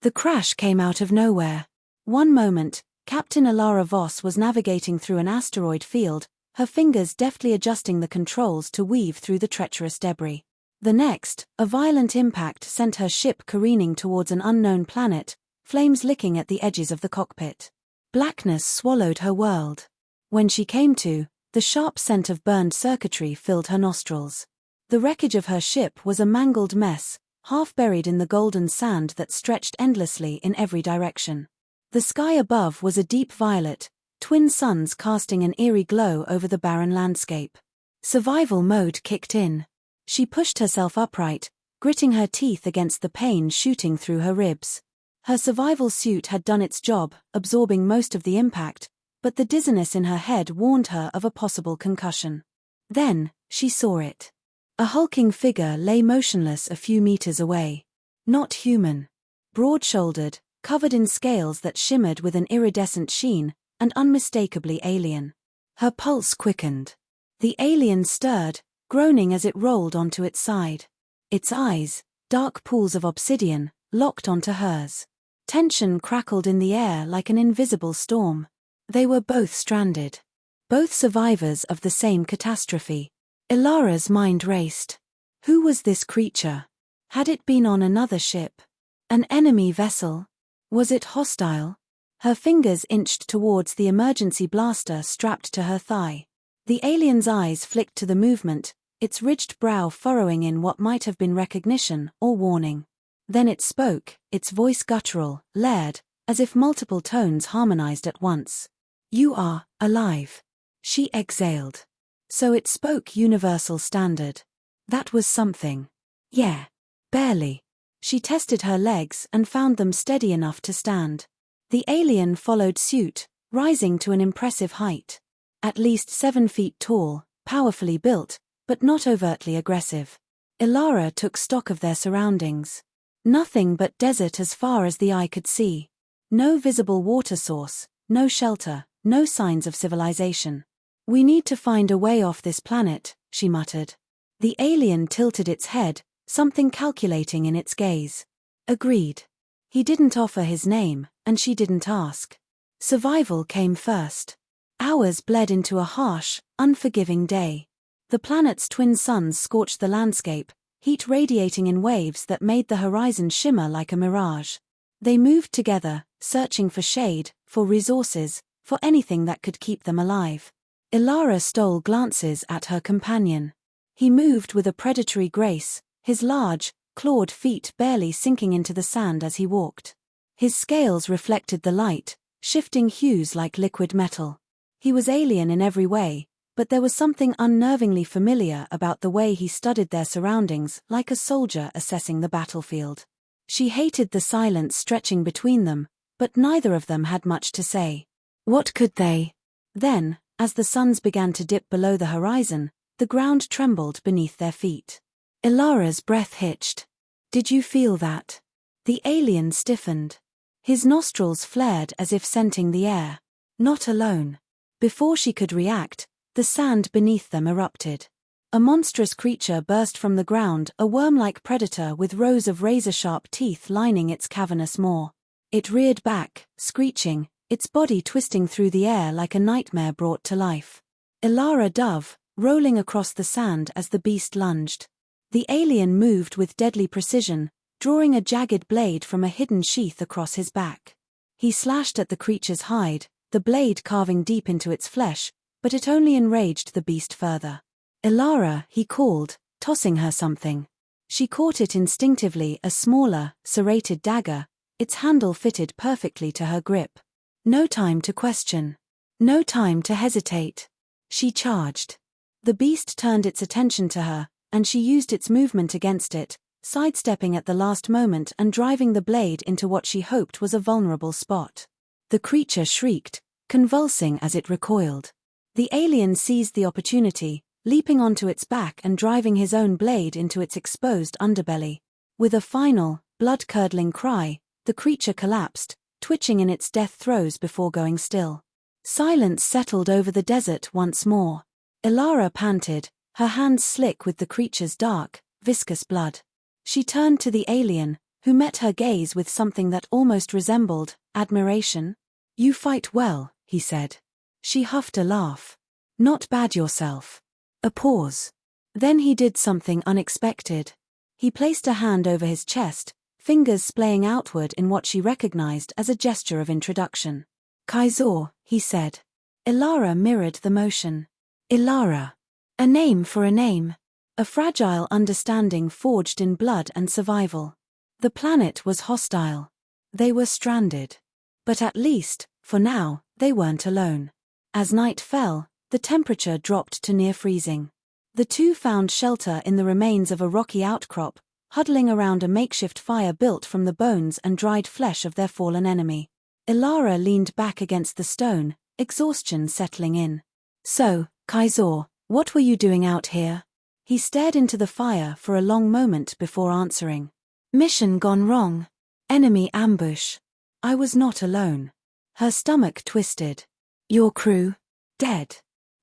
The crash came out of nowhere. One moment, Captain Elara Voss was navigating through an asteroid field, her fingers deftly adjusting the controls to weave through the treacherous debris. The next, a violent impact sent her ship careening towards an unknown planet, flames licking at the edges of the cockpit. Blackness swallowed her world. When she came to, the sharp scent of burned circuitry filled her nostrils. The wreckage of her ship was a mangled mess, half buried in the golden sand that stretched endlessly in every direction. The sky above was a deep violet, twin suns casting an eerie glow over the barren landscape. Survival mode kicked in. She pushed herself upright, gritting her teeth against the pain shooting through her ribs. Her survival suit had done its job, absorbing most of the impact, but the dizziness in her head warned her of a possible concussion. Then, she saw it. A hulking figure lay motionless a few meters away. Not human. Broad-shouldered, covered in scales that shimmered with an iridescent sheen, and unmistakably alien. Her pulse quickened. The alien stirred, groaning as it rolled onto its side. Its eyes, dark pools of obsidian, locked onto hers. Tension crackled in the air like an invisible storm. They were both stranded. Both survivors of the same catastrophe. Elara's mind raced. Who was this creature? Had it been on another ship? An enemy vessel? Was it hostile? Her fingers inched towards the emergency blaster strapped to her thigh. The alien's eyes flicked to the movement, its ridged brow furrowing in what might have been recognition or warning. Then it spoke, its voice guttural, layered, as if multiple tones harmonized at once. "You are alive," she exhaled. So it spoke universal standard. That was something. Yeah. Barely. She tested her legs and found them steady enough to stand. The alien followed suit, rising to an impressive height. At least 7 feet tall, powerfully built, but not overtly aggressive. Elara took stock of their surroundings. Nothing but desert as far as the eye could see. No visible water source, no shelter, no signs of civilization. "We need to find a way off this planet," she muttered. The alien tilted its head, something calculating in its gaze. Agreed. He didn't offer his name, and she didn't ask. Survival came first. Hours bled into a harsh, unforgiving day. The planet's twin suns scorched the landscape, heat radiating in waves that made the horizon shimmer like a mirage. They moved together, searching for shade, for resources, for anything that could keep them alive. Elara stole glances at her companion. He moved with a predatory grace, his large, clawed feet barely sinking into the sand as he walked. His scales reflected the light, shifting hues like liquid metal. He was alien in every way, but there was something unnervingly familiar about the way he studied their surroundings, like a soldier assessing the battlefield. She hated the silence stretching between them, but neither of them had much to say. What could they? Then, as the suns began to dip below the horizon, the ground trembled beneath their feet. Elara's breath hitched. "Did you feel that?" The alien stiffened. His nostrils flared as if scenting the air. Not alone. Before she could react, the sand beneath them erupted. A monstrous creature burst from the ground, a worm-like predator with rows of razor-sharp teeth lining its cavernous maw. It reared back, screeching, its body twisting through the air like a nightmare brought to life. Elara dove, rolling across the sand as the beast lunged. The alien moved with deadly precision, drawing a jagged blade from a hidden sheath across his back. He slashed at the creature's hide, the blade carving deep into its flesh, but it only enraged the beast further. "Elara," he called, tossing her something. She caught it instinctively, a smaller, serrated dagger, its handle fitted perfectly to her grip. No time to question. No time to hesitate. She charged. The beast turned its attention to her, and she used its movement against it, sidestepping at the last moment and driving the blade into what she hoped was a vulnerable spot. The creature shrieked, convulsing as it recoiled. The alien seized the opportunity, leaping onto its back and driving his own blade into its exposed underbelly. With a final, blood-curdling cry, the creature collapsed, twitching in its death throes before going still. Silence settled over the desert once more. Elara panted, her hands slick with the creature's dark, viscous blood. She turned to the alien, who met her gaze with something that almost resembled admiration. "You fight well," he said. She huffed a laugh. "Not bad yourself." A pause. Then he did something unexpected. He placed a hand over his chest, fingers splaying outward in what she recognized as a gesture of introduction. "Kaizor," he said. Elara mirrored the motion. Elara. A name for a name. A fragile understanding forged in blood and survival. The planet was hostile. They were stranded. But at least, for now, they weren't alone. As night fell, the temperature dropped to near freezing. The two found shelter in the remains of a rocky outcrop, huddling around a makeshift fire built from the bones and dried flesh of their fallen enemy. Elara leaned back against the stone, exhaustion settling in. "So, Kaizor, what were you doing out here?" He stared into the fire for a long moment before answering. "Mission gone wrong. Enemy ambush. I was not alone." Her stomach twisted. "Your crew? Dead?"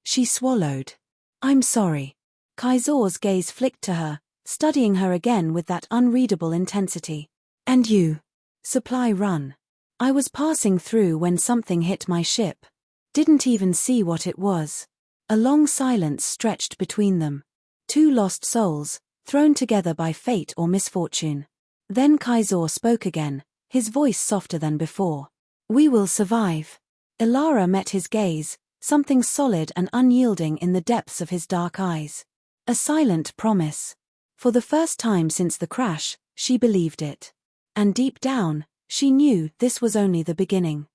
She swallowed. "I'm sorry." Kaizor's gaze flicked to her, studying her again with that unreadable intensity. "And you?" "Supply run. I was passing through when something hit my ship. Didn't even see what it was." A long silence stretched between them. Two lost souls, thrown together by fate or misfortune. Then Kaizor spoke again, his voice softer than before. "We will survive." Elara met his gaze, something solid and unyielding in the depths of his dark eyes. A silent promise. For the first time since the crash, she believed it. And deep down, she knew this was only the beginning.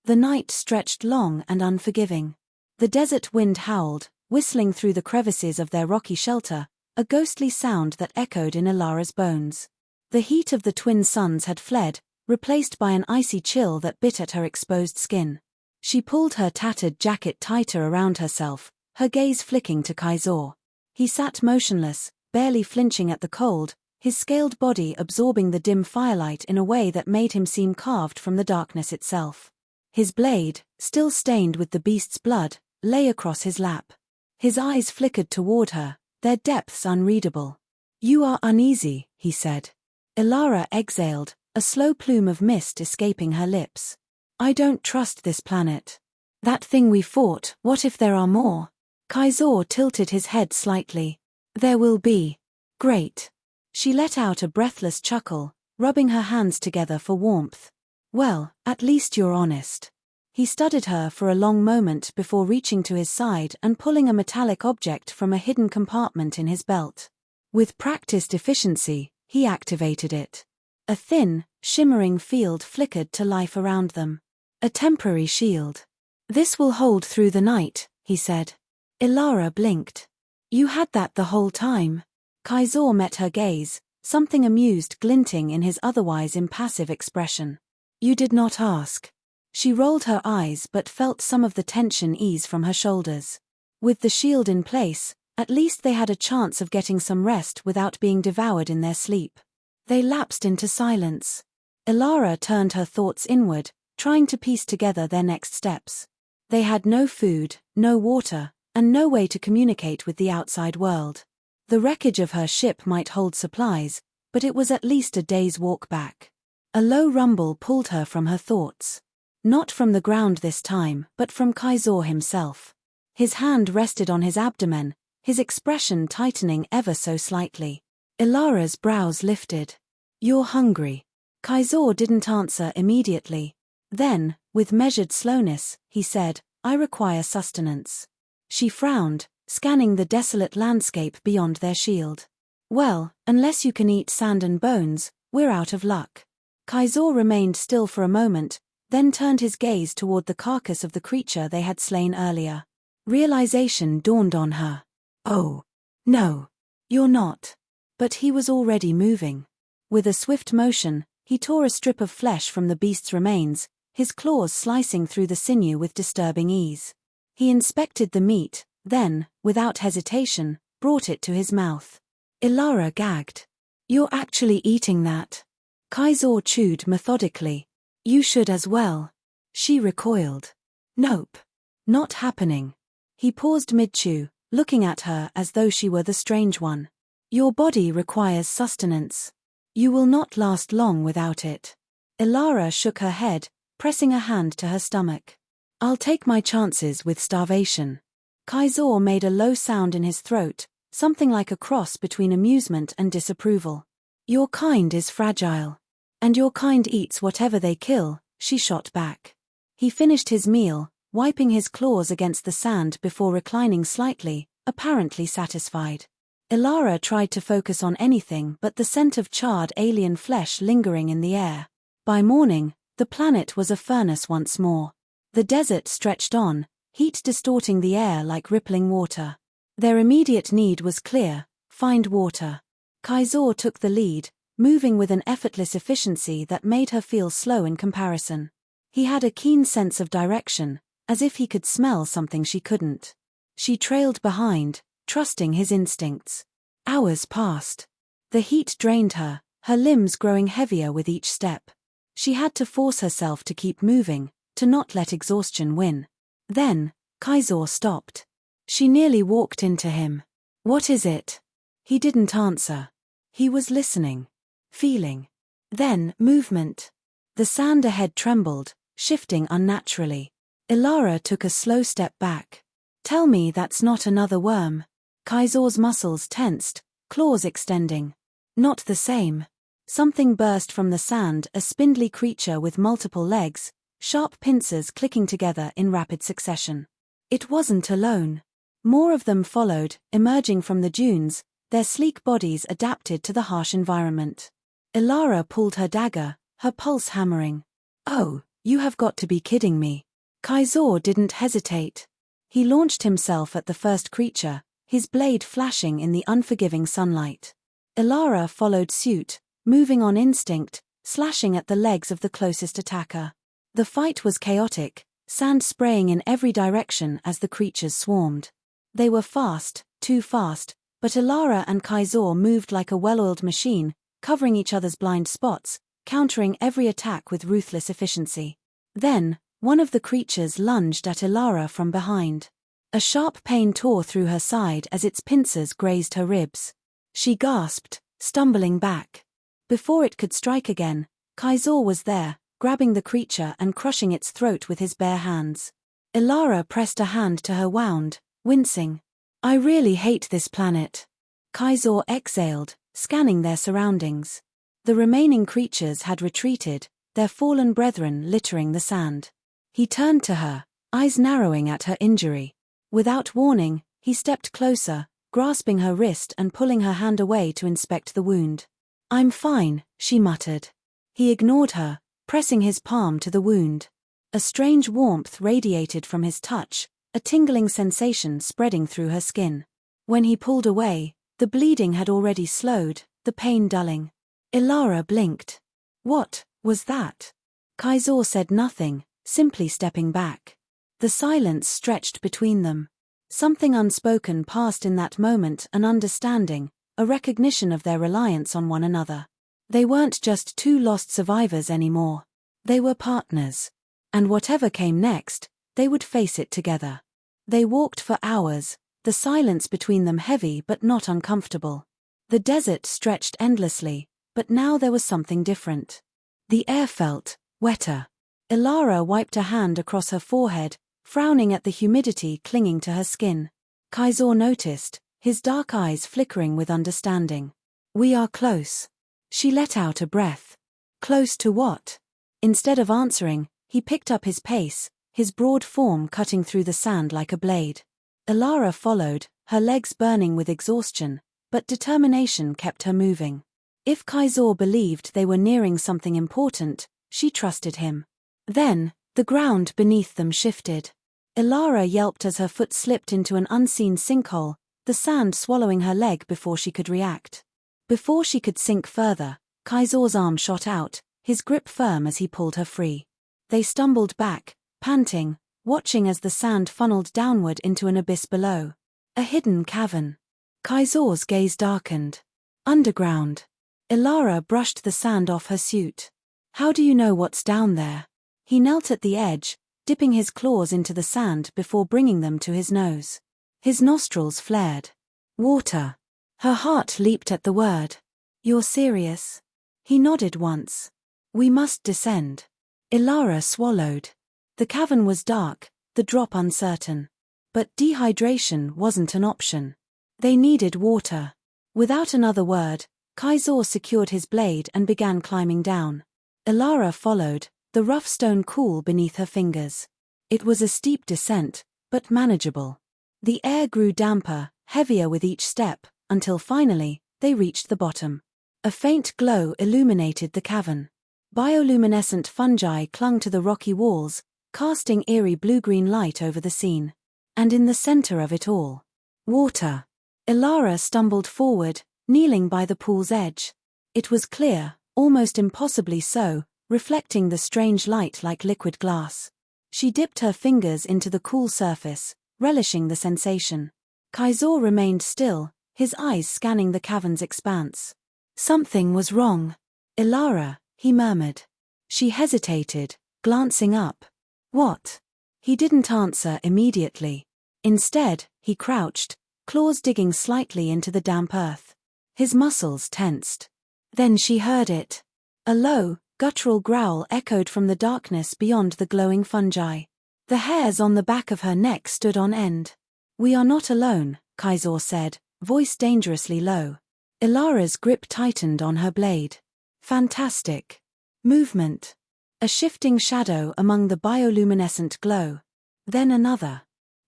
The night stretched long and unforgiving. The desert wind howled, whistling through the crevices of their rocky shelter, a ghostly sound that echoed in Elara's bones. The heat of the twin suns had fled, replaced by an icy chill that bit at her exposed skin. She pulled her tattered jacket tighter around herself, her gaze flicking to Kaizor. He sat motionless, barely flinching at the cold, his scaled body absorbing the dim firelight in a way that made him seem carved from the darkness itself. His blade, still stained with the beast's blood, lay across his lap. His eyes flickered toward her, their depths unreadable. "You are uneasy," he said. Elara exhaled, a slow plume of mist escaping her lips. "I don't trust this planet. That thing we fought, what if there are more?" Kaizor tilted his head slightly. "There will be." "Great." She let out a breathless chuckle, rubbing her hands together for warmth. "Well, at least you're honest." He studied her for a long moment before reaching to his side and pulling a metallic object from a hidden compartment in his belt. With practiced efficiency, he activated it. A thin, shimmering field flickered to life around them. A temporary shield. "This will hold through the night," he said. Elara blinked. "You had that the whole time?" Kaizor met her gaze, something amused glinting in his otherwise impassive expression. "You did not ask." She rolled her eyes but felt some of the tension ease from her shoulders. With the shield in place, at least they had a chance of getting some rest without being devoured in their sleep. They lapsed into silence. Elara turned her thoughts inward, trying to piece together their next steps. They had no food, no water, and no way to communicate with the outside world. The wreckage of her ship might hold supplies, but it was at least a day's walk back. A low rumble pulled her from her thoughts. Not from the ground this time, but from Kaizor himself. His hand rested on his abdomen, his expression tightening ever so slightly. Elara's brows lifted. "You're hungry." Kaizor didn't answer immediately. Then, with measured slowness, he said, "I require sustenance." She frowned, scanning the desolate landscape beyond their shield. "Well, unless you can eat sand and bones, we're out of luck." Kaizor remained still for a moment, then turned his gaze toward the carcass of the creature they had slain earlier. Realization dawned on her. "Oh, no, you're not." But he was already moving. With a swift motion, he tore a strip of flesh from the beast's remains, his claws slicing through the sinew with disturbing ease. He inspected the meat, then, without hesitation, brought it to his mouth. Elara gagged. "You're actually eating that?" Kaizor chewed methodically. "You should as well." She recoiled. "Nope. Not happening." He paused mid-chew, looking at her as though she were the strange one. "Your body requires sustenance." You will not last long without it. Elara shook her head, pressing a hand to her stomach. I'll take my chances with starvation. Kaizor made a low sound in his throat, something like a cross between amusement and disapproval. Your kind is fragile. And your kind eats whatever they kill, she shot back. He finished his meal, wiping his claws against the sand before reclining slightly, apparently satisfied. Elara tried to focus on anything but the scent of charred alien flesh lingering in the air. By morning, the planet was a furnace once more. The desert stretched on, heat distorting the air like rippling water. Their immediate need was clear: find water. Kaizor took the lead, moving with an effortless efficiency that made her feel slow in comparison. He had a keen sense of direction, as if he could smell something she couldn't. She trailed behind, trusting his instincts. Hours passed. The heat drained her, her limbs growing heavier with each step. She had to force herself to keep moving, to not let exhaustion win. Then, Kaizor stopped. She nearly walked into him. What is it? He didn't answer. He was listening. Feeling. Then, movement. The sand ahead trembled, shifting unnaturally. Elara took a slow step back. Tell me that's not another worm. Kaizor's muscles tensed, claws extending. Not the same. Something burst from the sand, a spindly creature with multiple legs, sharp pincers clicking together in rapid succession. It wasn't alone. More of them followed, emerging from the dunes, their sleek bodies adapted to the harsh environment. Elara pulled her dagger, her pulse hammering. Oh, you have got to be kidding me. Kaizor didn't hesitate. He launched himself at the first creature, his blade flashing in the unforgiving sunlight. Elara followed suit, moving on instinct, slashing at the legs of the closest attacker. The fight was chaotic, sand spraying in every direction as the creatures swarmed. They were fast, too fast, but Elara and Kaizor moved like a well-oiled machine, covering each other's blind spots, countering every attack with ruthless efficiency. Then, one of the creatures lunged at Elara from behind. A sharp pain tore through her side as its pincers grazed her ribs. She gasped, stumbling back. Before it could strike again, Kaizor was there, grabbing the creature and crushing its throat with his bare hands. Elara pressed a hand to her wound, wincing. I really hate this planet. Kaizor exhaled, scanning their surroundings. The remaining creatures had retreated, their fallen brethren littering the sand. He turned to her, eyes narrowing at her injury. Without warning, he stepped closer, grasping her wrist and pulling her hand away to inspect the wound. I'm fine, she muttered. He ignored her, pressing his palm to the wound. A strange warmth radiated from his touch, a tingling sensation spreading through her skin. When he pulled away, the bleeding had already slowed, the pain dulling. Elara blinked. What was that? Kaizor said nothing, simply stepping back. The silence stretched between them. Something unspoken passed in that moment, an understanding, a recognition of their reliance on one another. They weren't just two lost survivors anymore. They were partners. And whatever came next, they would face it together. They walked for hours, the silence between them heavy but not uncomfortable. The desert stretched endlessly, but now there was something different. The air felt wetter. Elara wiped a hand across her forehead, frowning at the humidity clinging to her skin. Kaizor noticed, his dark eyes flickering with understanding. We are close. She let out a breath. Close to what? Instead of answering, he picked up his pace, his broad form cutting through the sand like a blade. Elara followed, her legs burning with exhaustion, but determination kept her moving. If Kaizor believed they were nearing something important, she trusted him. Then, the ground beneath them shifted. Elara yelped as her foot slipped into an unseen sinkhole, the sand swallowing her leg before she could react. Before she could sink further, Kaizor's arm shot out, his grip firm as he pulled her free. They stumbled back, panting, watching as the sand funneled downward into an abyss below. A hidden cavern. Kaizor's gaze darkened. Underground. Elara brushed the sand off her suit. How do you know what's down there? He knelt at the edge, dipping his claws into the sand before bringing them to his nose. His nostrils flared. Water. Her heart leaped at the word. You're serious? He nodded once. We must descend. Elara swallowed. The cavern was dark, the drop uncertain. But dehydration wasn't an option. They needed water. Without another word, Kaizor secured his blade and began climbing down. Elara followed, the rough stone cool beneath her fingers. It was a steep descent, but manageable. The air grew damper, heavier with each step, until finally, they reached the bottom. A faint glow illuminated the cavern. Bioluminescent fungi clung to the rocky walls, casting eerie blue-green light over the scene. And in the center of it all, water. Elara stumbled forward, kneeling by the pool's edge. It was clear, almost impossibly so, reflecting the strange light like liquid glass. She dipped her fingers into the cool surface, relishing the sensation. Kaizor remained still, his eyes scanning the cavern's expanse. Something was wrong. Elara, he murmured. She hesitated, glancing up. What? He didn't answer immediately. Instead, he crouched, claws digging slightly into the damp earth. His muscles tensed. Then she heard it. A low, guttural growl echoed from the darkness beyond the glowing fungi. The hairs on the back of her neck stood on end. We are not alone, Kaizor said, voice dangerously low. Elara's grip tightened on her blade. Fantastic. Movement. A shifting shadow among the bioluminescent glow. Then another.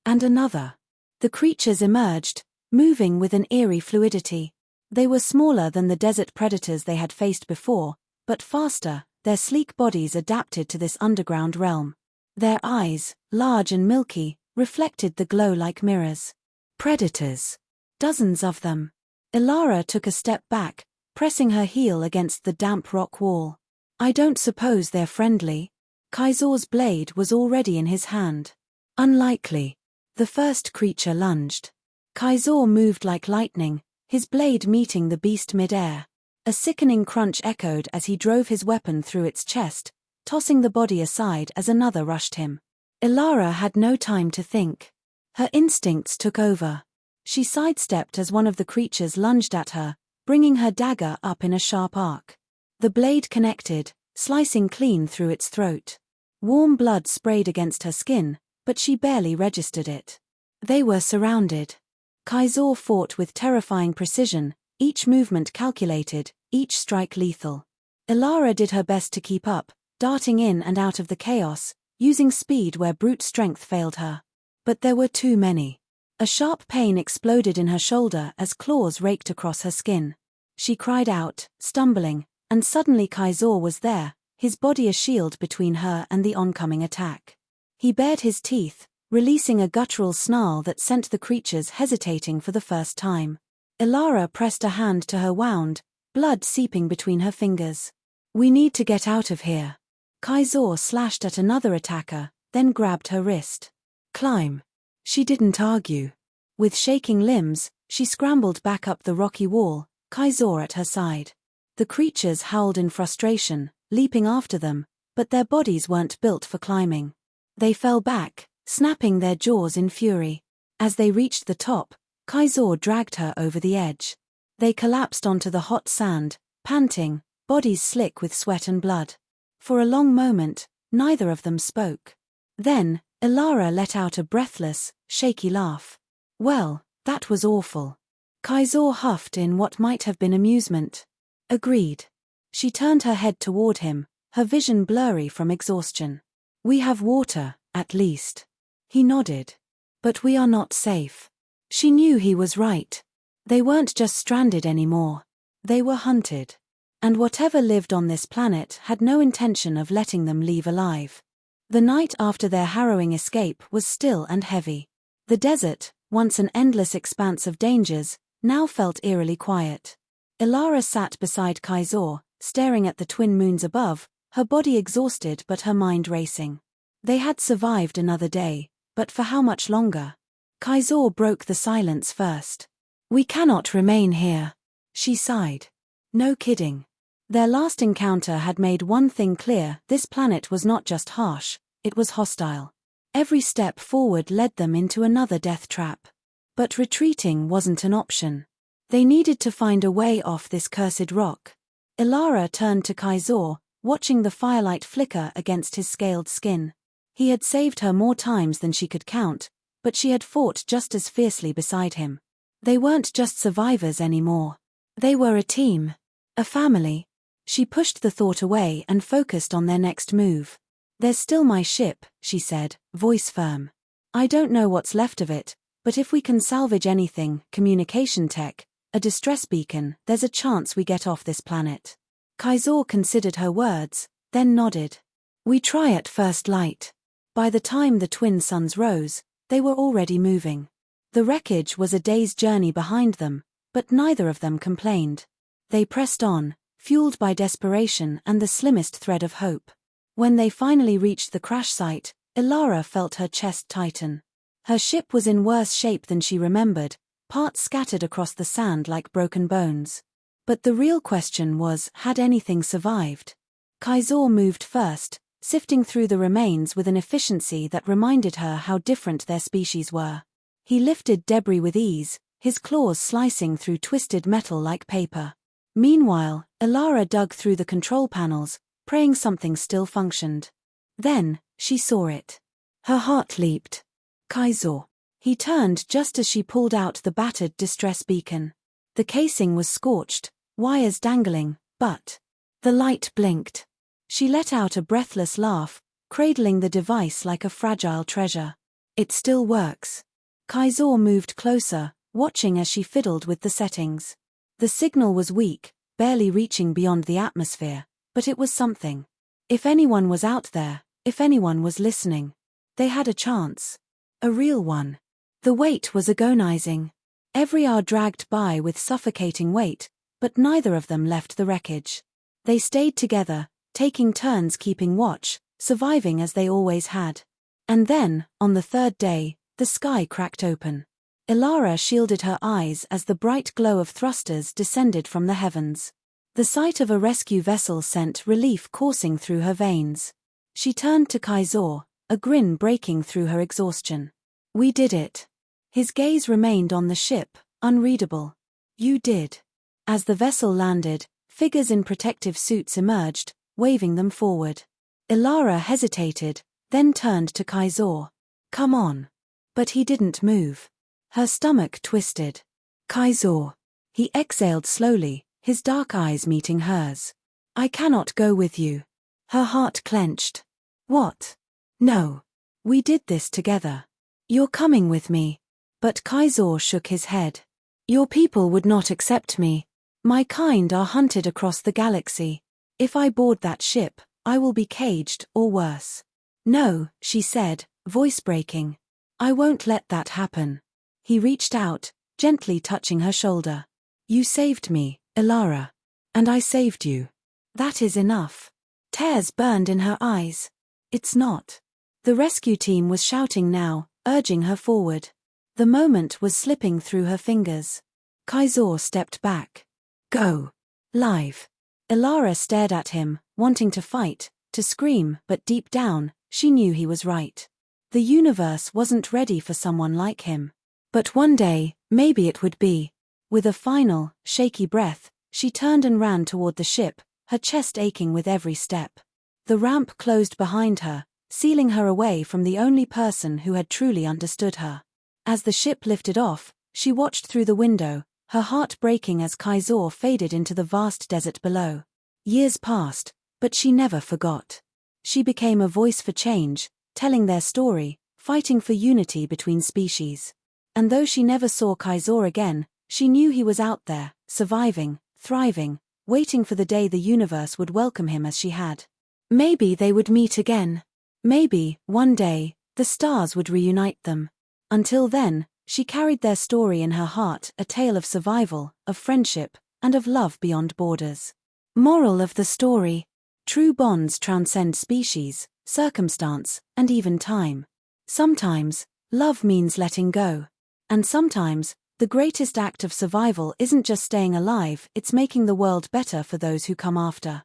And another. The creatures emerged, moving with an eerie fluidity. They were smaller than the desert predators they had faced before, but faster, their sleek bodies adapted to this underground realm. Their eyes, large and milky, reflected the glow like mirrors. Predators. Dozens of them. Elara took a step back, pressing her heel against the damp rock wall. I don't suppose they're friendly. Kaizor's blade was already in his hand. Unlikely. The first creature lunged. Kaizor moved like lightning, his blade meeting the beast mid-air. A sickening crunch echoed as he drove his weapon through its chest, tossing the body aside as another rushed him. Elara had no time to think. Her instincts took over. She sidestepped as one of the creatures lunged at her, bringing her dagger up in a sharp arc. The blade connected, slicing clean through its throat. Warm blood sprayed against her skin, but she barely registered it. They were surrounded. Kaizor fought with terrifying precision, each movement calculated, each strike lethal. Elara did her best to keep up, darting in and out of the chaos, using speed where brute strength failed her. But there were too many. A sharp pain exploded in her shoulder as claws raked across her skin. She cried out, stumbling, and suddenly Kaizor was there, his body a shield between her and the oncoming attack. He bared his teeth, releasing a guttural snarl that sent the creatures hesitating for the first time. Elara pressed a hand to her wound, blood seeping between her fingers. We need to get out of here. Kaizor slashed at another attacker, then grabbed her wrist. Climb. She didn't argue. With shaking limbs, she scrambled back up the rocky wall, Kaizor at her side. The creatures howled in frustration, leaping after them, but their bodies weren't built for climbing. They fell back, snapping their jaws in fury. As they reached the top, Kaizor dragged her over the edge. They collapsed onto the hot sand, panting, bodies slick with sweat and blood. For a long moment, neither of them spoke. Then, Elara let out a breathless, shaky laugh. Well, that was awful. Kaizor huffed in what might have been amusement. Agreed. She turned her head toward him, her vision blurry from exhaustion. We have water, at least. He nodded. But we are not safe. She knew he was right. They weren't just stranded anymore. They were hunted. And whatever lived on this planet had no intention of letting them leave alive. The night after their harrowing escape was still and heavy. The desert, once an endless expanse of dangers, now felt eerily quiet. Elara sat beside Kaizor, staring at the twin moons above, her body exhausted but her mind racing. They had survived another day, but for how much longer? Kaizor broke the silence first. We cannot remain here. She sighed. No kidding. Their last encounter had made one thing clear: this planet was not just harsh, it was hostile. Every step forward led them into another death trap. But retreating wasn't an option. They needed to find a way off this cursed rock. Elara turned to Kaizor, watching the firelight flicker against his scaled skin. He had saved her more times than she could count, but she had fought just as fiercely beside him. They weren't just survivors anymore. They were a team. A family. She pushed the thought away and focused on their next move. "There's still my ship," she said, voice firm. "I don't know what's left of it, but if we can salvage anything, communication tech, a distress beacon, there's a chance we get off this planet." Kaizor considered her words, then nodded. "We try at first light." By the time the twin suns rose, they were already moving. The wreckage was a day's journey behind them, but neither of them complained. They pressed on, fueled by desperation and the slimmest thread of hope. When they finally reached the crash site, Elara felt her chest tighten. Her ship was in worse shape than she remembered, parts scattered across the sand like broken bones. But the real question was, had anything survived? Kaizor moved first, sifting through the remains with an efficiency that reminded her how different their species were. He lifted debris with ease, his claws slicing through twisted metal like paper. Meanwhile, Elara dug through the control panels, praying something still functioned. Then, she saw it. Her heart leaped. Kaizor. He turned just as she pulled out the battered distress beacon. The casing was scorched, wires dangling, but the light blinked. She let out a breathless laugh, cradling the device like a fragile treasure. "It still works." Kaizor moved closer, watching as she fiddled with the settings. The signal was weak, barely reaching beyond the atmosphere, but it was something. If anyone was out there, if anyone was listening, they had a chance. A real one. The weight was agonizing. Every hour dragged by with suffocating weight, but neither of them left the wreckage. They stayed together, taking turns keeping watch, surviving as they always had. And then, on the third day, the sky cracked open. Elara shielded her eyes as the bright glow of thrusters descended from the heavens. The sight of a rescue vessel sent relief coursing through her veins. She turned to Kaizor, a grin breaking through her exhaustion. "We did it." His gaze remained on the ship, unreadable. "You did." As the vessel landed, figures in protective suits emerged, waving them forward. Elara hesitated, then turned to Kaizor. "Come on." But he didn't move. Her stomach twisted. "Kaizor." He exhaled slowly, his dark eyes meeting hers. "I cannot go with you." Her heart clenched. "What?" "No. We did this together. You're coming with me." But Kaizor shook his head. "Your people would not accept me. My kind are hunted across the galaxy. If I board that ship, I will be caged or worse." "No," she said, voice breaking. "I won't let that happen." He reached out, gently touching her shoulder. "You saved me, Elara. And I saved you. That is enough." Tears burned in her eyes. "It's not." The rescue team was shouting now, urging her forward. The moment was slipping through her fingers. Kaizor stepped back. "Go. Live." Elara stared at him, wanting to fight, to scream, but deep down, she knew he was right. The universe wasn't ready for someone like him. But one day, maybe it would be. With a final, shaky breath, she turned and ran toward the ship, her chest aching with every step. The ramp closed behind her, sealing her away from the only person who had truly understood her. As the ship lifted off, she watched through the window, her heart breaking as Kaizor faded into the vast desert below. Years passed, but she never forgot. She became a voice for change, telling their story, fighting for unity between species. And though she never saw Kaizor again, she knew he was out there, surviving, thriving, waiting for the day the universe would welcome him as she had. Maybe they would meet again. Maybe, one day, the stars would reunite them. Until then, she carried their story in her heart, a tale of survival, of friendship, and of love beyond borders. Moral of the story: true bonds transcend species, circumstance, and even time. Sometimes, love means letting go. And sometimes, the greatest act of survival isn't just staying alive, it's making the world better for those who come after.